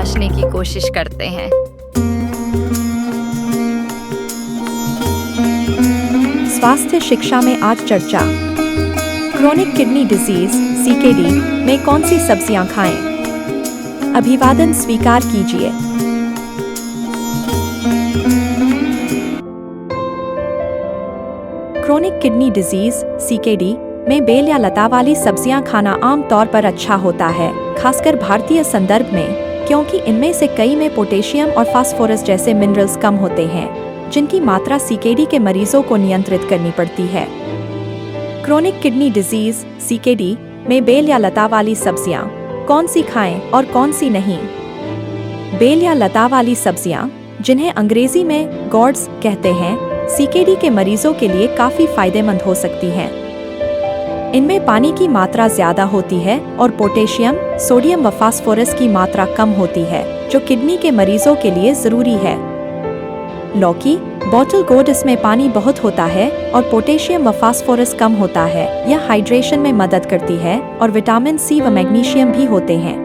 तराशने की कोशिश करते हैं। स्वास्थ्य शिक्षा में आज चर्चा। क्रोनिक किडनी डिजीज (CKD) में कौन सी सब्जियां खाएं? अभिवादन स्वीकार कीजिए। क्रोनिक किडनी डिजीज (CKD) में बेल या लता वाली सब्जियां खाना आम तौर पर अच्छा होता है, खासकर भारतीय संदर्भ में, क्योंकि इनमें से कई में पोटेशियम और फास्फोरस जैसे मिनरल्स कम होते हैं, जिनकी मात्रा CKD के मरीजों को नियंत्रित करनी पड़ती है। क्रोनिक किडनी डिजीज (CKD) में बेल या लता वाली सब्जियां कौन सी खाएं और कौन सी नहीं? बेल या लता वाली सब्जियां, जिन्हें अंग्रेजी में गॉड्स कहते हैं, CKD के मरीजों के लिए काफी फायदेमंद हो सकती हैं। इनमें पानी की मात्रा ज्यादा होती है और पोटेशियम, सोडियम व फास्फोरस की मात्रा कम होती है, जो किडनी के मरीजों के लिए जरूरी है। लौकी, बॉटल गोर्ड, इसमें पानी बहुत होता है और पोटेशियम व फास्फोरस कम होता है। यह हाइड्रेशन में मदद करती है और विटामिन C व मैग्नीशियम भी होते हैं।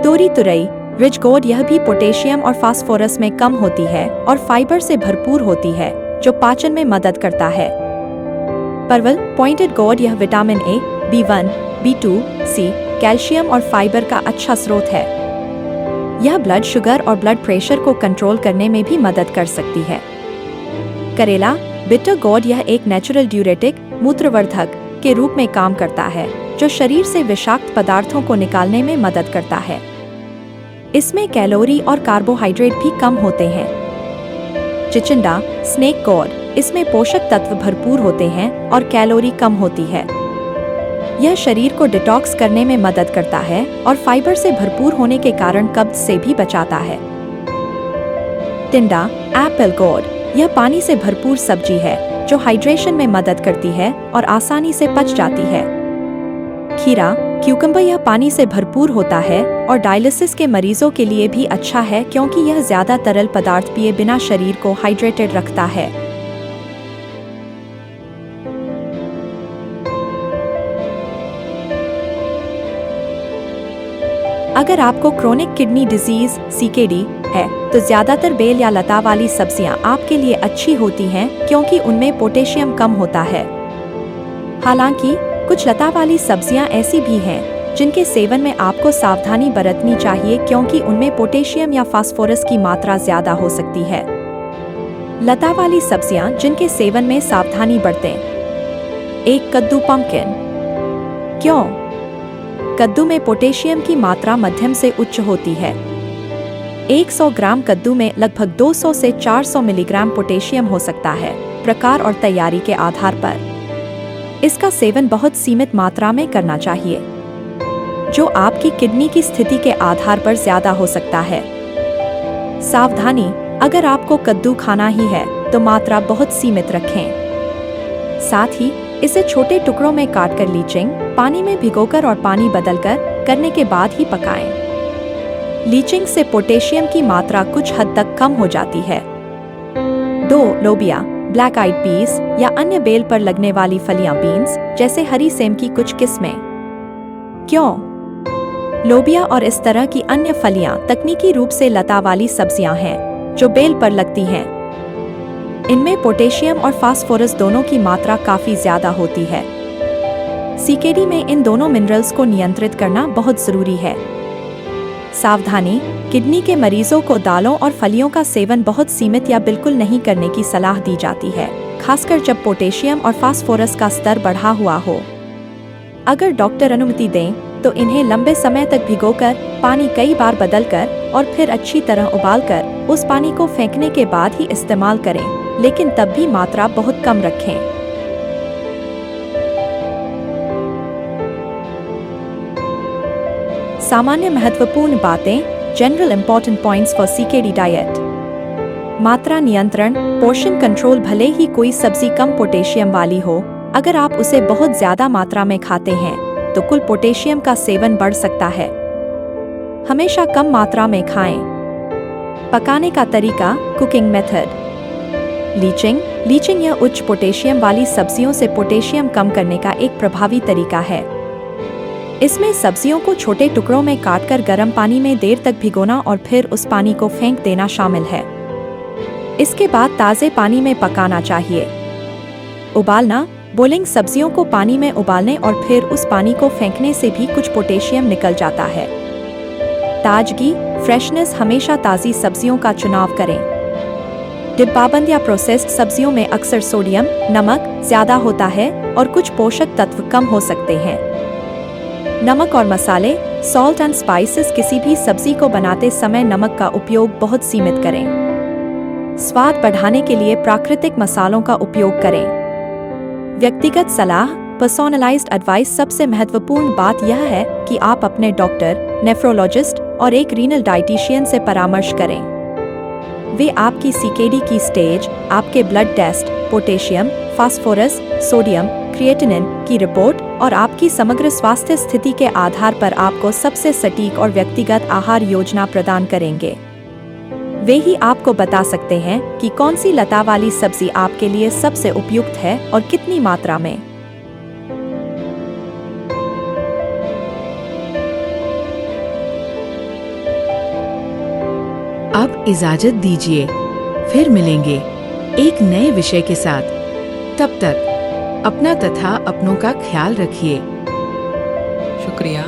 तोरी तुरई, रिच गोर्ड, यह भी पोटेशियम और फास्फोरस में कम होती है और फाइबर से भरपूर होती है, जो पाचन में मदद करता है। परवल, पॉइंटेड गोर्ड, यह vitamin A, B1, B2, C, calcium और फाइबर का अच्छा स्रोत है। यह ब्लड शुगर और ब्लड प्रेशर को कंट्रोल करने में भी मदद कर सकती है। करेला, बिटर गोर्ड, यह एक नेचुरल ड्यूरेटिक, मूत्रवर्धक के रूप में काम करता है, जो शरीर से विषाक्त पदार्थों को निकालने में मदद करता है। इसमें कैलोरी और कार्बोहाइड्रेट भी कम होते हैं। चिचिंडा, स्नेक गोर्ड, इसमें पोषक तत्व भरपूर होते हैं और कैलोरी कम होती है। यह शरीर को डिटॉक्स करने में मदद करता है और फाइबर से भरपूर होने के कारण कब्ज से भी बचाता है। टिंडा, एप्पल गोर्ड, यह पानी से भरपूर सब्जी है, जो हाइड्रेशन में मदद करती है और आसानी से पच जाती है। खीरा, क्यूकम्बर, यह पानी से भरपूर होता है और डायलिसिस के मरीजों के लिए भी अच्छा है, क्योंकि यह ज्यादा तरल पदार्थ पिए बिना शरीर को हाइड्रेटेड रखता है। अगर आपको क्रोनिक किडनी डिजीज (CKD) है, तो ज्यादातर बेल या लता वाली सब्जियां आपके लिए अच्छी होती हैं, क्योंकि उनमें पोटेशियम कम होता है। हालांकि कुछ लता वाली सब्जियां ऐसी भी हैं, जिनके सेवन में आपको सावधानी बरतनी चाहिए, क्योंकि उनमें पोटेशियम या फास्फोरस की मात्रा ज्यादा हो सकती है। लता वाली सब्जियां जिनके सेवन में सावधानी बरतें। 1. कद्दू, पम्पकिन। क्यों? कद्दू में पोटेशियम की मात्रा मध्यम से उच्च होती है। 100 ग्राम कद्दू में लगभग 200 से 400 मिलीग्राम पोटेशियम हो सकता है, प्रकार और तैयारी के आधार पर। इसका सेवन बहुत सीमित मात्रा में करना चाहिए, जो आपकी किडनी की स्थिति के आधार पर ज्यादा हो सकता है। सावधानी, अगर आपको कद्दू खाना ही है तो मात्रा बहुत सीमित रखें। साथ ही इसे छोटे टुकड़ों में काटकर लीचिंग, पानी में भिगोकर और पानी बदलकर करने के बाद ही पकाएं। लीचिंग से पोटेशियम की मात्रा कुछ हद तक कम हो जाती है। 2. लोबिया, ब्लैक आइड पीस या अन्य बेल पर लगने वाली फलियां, बीन्स, जैसे हरी सेम की कुछ किस्में। क्यों? लोबिया और इस तरह की अन्य फलियां तकनीकी रूप से लता वाली सब्जियां हैं, जो बेल पर लगती हैं। इनमें पोटेशियम और फास्फोरस दोनों की मात्रा काफी ज्यादा होती है। CKD में इन दोनों मिनरल्स को नियंत्रित करना बहुत जरूरी है। सावधानी, किडनी के मरीजों को दालों और फलियों का सेवन बहुत सीमित या बिल्कुल नहीं करने की सलाह दी जाती है, खासकर जब पोटेशियम और फास्फोरस का स्तर बढ़ा हुआ हो। अगर डॉक्टर अनुमति दें तो इन्हें लंबे समय तक भिगोकर, पानी कई बार बदलकर और फिर अच्छी तरह उबालकर उस पानी को फेंकने के बाद ही इस्तेमाल करें, लेकिन तब भी मात्रा बहुत कम रखें। सामान्य महत्वपूर्ण बातें, general important points for CKD diet. मात्रा नियंत्रण, पोर्शन कंट्रोल। भले ही कोई सब्जी कम पोटेशियम वाली हो, अगर आप उसे बहुत ज्यादा मात्रा में खाते हैं तो कुल पोटेशियम का सेवन बढ़ सकता है। हमेशा कम मात्रा में खाएं। पकाने का तरीका, कुकिंग मेथड। लीचिंग यह उच्च पोटेशियम वाली सब्जियों से पोटेशियम कम करने का एक प्रभावी तरीका है। इसमें सब्जियों को छोटे टुकड़ों में काटकर गर्म पानी में देर तक भिगोना और फिर उस पानी को फेंक देना शामिल है। इसके बाद ताज़े पानी में पकाना चाहिए। उबालना। बॉइलिंग सब्जियों को पानी में उबालने और फिर उस पानी को फेंकने से भी कुछ पोटेशियम निकल जाता है। ताजगी, फ्रेशनेस। हमेशा ताज़ी सब्जियों का चुनाव करें। डिब्बाबंद या प्रोसेस्ड सब्जियों में अक्सर सोडियम, नमक ज़्यादा होता है और कुछ पोषक तत्व कम हो सकते हैं। नमक और मसाले, सॉल्ट एंड स्पाइसेस। किसी भी सब्जी को बनाते समय नमक का उपयोग बहुत सीमित करें। स्वाद बढ़ाने के लिए प्राकृतिक मसालों का उपयोग करें। व्यक्तिगत सलाह, पर्सोनलाइज्ड एडवाइस। सबसे महत्वपूर्ण बात यह है कि आप अपने डॉक्टर, नेफ्रोलॉजिस्ट और एक रीनल डाइटिशियन से परामर्श करें। वे आपकी सीकेडी की स्टेज, आपके blood test, potassium, phosphorus, sodium, creatinine की रिपोर्ट और आपकी समग्र स्वास्थ्य स्थिति के आधार पर आपको सबसे सटीक और व्यक्तिगत आहार योजना प्रदान करेंगे। वे ही आपको बता सकते हैं कि कौन सी लता वाली सब्जी आपके लिए सबसे उपयुक्त है और कितनी मात्रा में। अब इजाजत दीजिए, फिर मिलेंगे एक नए विषय के साथ। तब तक अपना तथा अपनों का ख्याल रखिए। शुक्रिया।